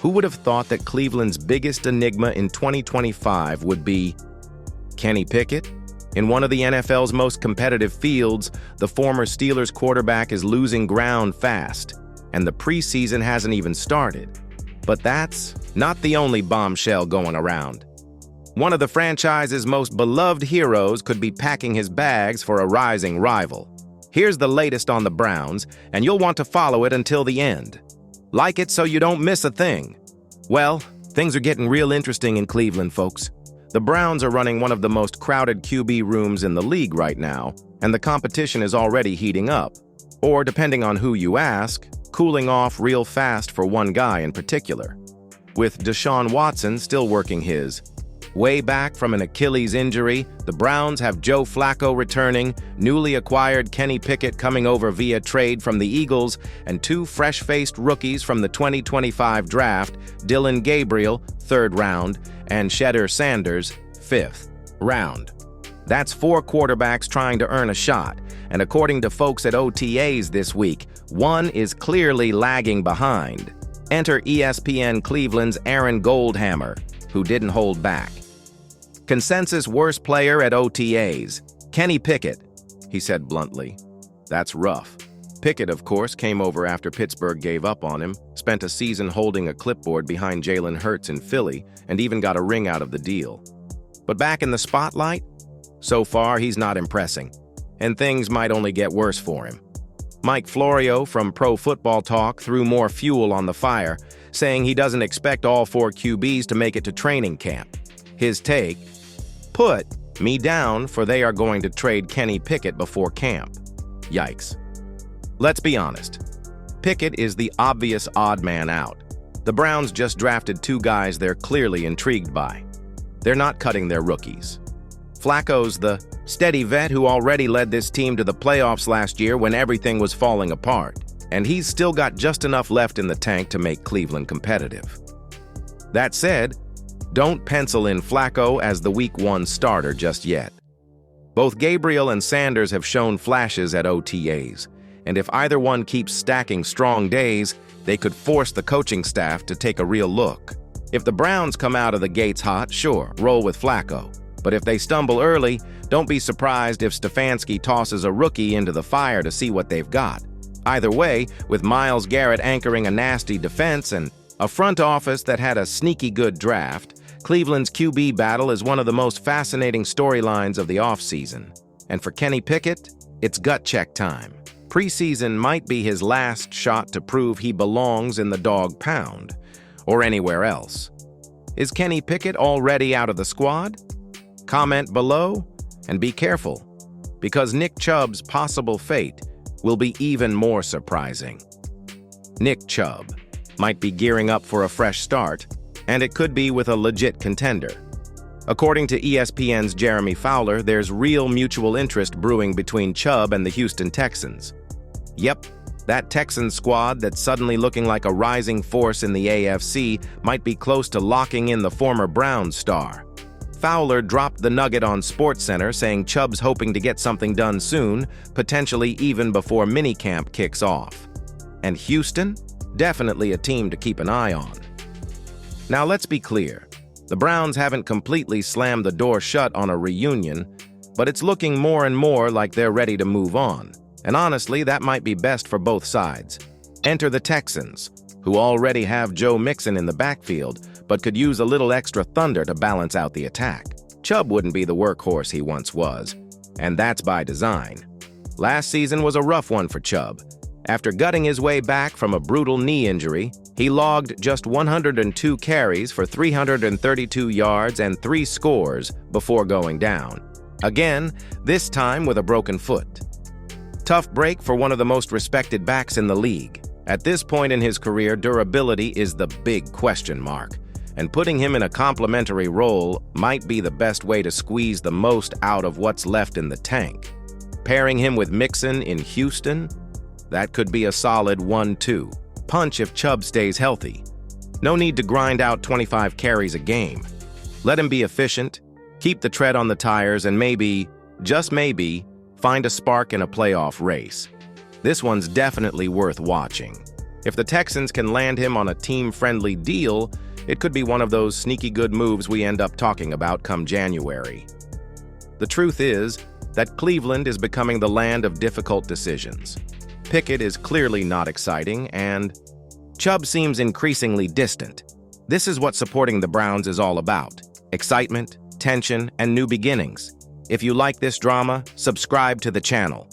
Who would have thought that Cleveland's biggest enigma in 2025 would be Kenny Pickett? In one of the NFL's most competitive fields, the former Steelers quarterback is losing ground fast, and the preseason hasn't even started. But that's not the only bombshell going around. One of the franchise's most beloved heroes could be packing his bags for a rising rival. Here's the latest on the Browns, and you'll want to follow it until the end. Like it so you don't miss a thing. Well, things are getting real interesting in Cleveland, folks. The Browns are running one of the most crowded QB rooms in the league right now, and the competition is already heating up. Or, depending on who you ask, cooling off real fast for one guy in particular. With Deshaun Watson still working his way back from an Achilles injury, the Browns have Joe Flacco returning, newly acquired Kenny Pickett coming over via trade from the Eagles, and two fresh-faced rookies from the 2025 draft, Dylan Gabriel, 3rd round, and Shedeur Sanders, 5th round. That's 4 quarterbacks trying to earn a shot, and according to folks at OTAs this week, one is clearly lagging behind. Enter ESPN Cleveland's Aaron Goldhammer, who didn't hold back. Consensus worst player at OTAs, Kenny Pickett, he said bluntly. That's rough. Pickett, of course, came over after Pittsburgh gave up on him, spent a season holding a clipboard behind Jalen Hurts in Philly, and even got a ring out of the deal. But back in the spotlight? So far, he's not impressing, and things might only get worse for him. Mike Florio from Pro Football Talk threw more fuel on the fire, saying he doesn't expect all 4 QBs to make it to training camp. His take, "Put me down, for they are going to trade Kenny Pickett before camp." Yikes. Let's be honest. Pickett is the obvious odd man out. The Browns just drafted 2 guys they're clearly intrigued by. They're not cutting their rookies. Flacco's the steady vet who already led this team to the playoffs last year when everything was falling apart, and he's still got just enough left in the tank to make Cleveland competitive. That said, don't pencil in Flacco as the Week 1 starter just yet. Both Gabriel and Sanders have shown flashes at OTAs, and if either one keeps stacking strong days, they could force the coaching staff to take a real look. If the Browns come out of the gates hot, sure, roll with Flacco. But if they stumble early, don't be surprised if Stefanski tosses a rookie into the fire to see what they've got. Either way, with Myles Garrett anchoring a nasty defense and a front office that had a sneaky good draft, Cleveland's QB battle is one of the most fascinating storylines of the offseason. And for Kenny Pickett, it's gut check time. Preseason might be his last shot to prove he belongs in the dog pound, or anywhere else. Is Kenny Pickett already out of the squad? Comment below, and be careful, because Nick Chubb's possible fate will be even more surprising. Nick Chubb might be gearing up for a fresh start, and it could be with a legit contender. According to ESPN's Jeremy Fowler, there's real mutual interest brewing between Chubb and the Houston Texans. Yep, that Texans squad that's suddenly looking like a rising force in the AFC might be close to locking in the former Browns star. Fowler dropped the nugget on SportsCenter, saying Chubb's hoping to get something done soon, potentially even before minicamp kicks off. And Houston? Definitely a team to keep an eye on. Now let's be clear. The Browns haven't completely slammed the door shut on a reunion, but it's looking more and more like they're ready to move on. And honestly, that might be best for both sides. Enter the Texans, who already have Joe Mixon in the backfield, but could use a little extra thunder to balance out the attack. Chubb wouldn't be the workhorse he once was, and that's by design. Last season was a rough one for Chubb. After gutting his way back from a brutal knee injury, he logged just 102 carries for 332 yards and 3 scores before going down. Again, this time with a broken foot. Tough break for one of the most respected backs in the league. At this point in his career, durability is the big question mark, and putting him in a complementary role might be the best way to squeeze the most out of what's left in the tank. Pairing him with Mixon in Houston, that could be a solid 1-2 punch if Chubb stays healthy. No need to grind out 25 carries a game. Let him be efficient, keep the tread on the tires, and maybe, just maybe, find a spark in a playoff race. This one's definitely worth watching. If the Texans can land him on a team-friendly deal, it could be one of those sneaky good moves we end up talking about come January. The truth is that Cleveland is becoming the land of difficult decisions. Pickett is clearly not exciting, and Chubb seems increasingly distant. This is what supporting the Browns is all about: excitement, tension, and new beginnings. If you like this drama, subscribe to the channel.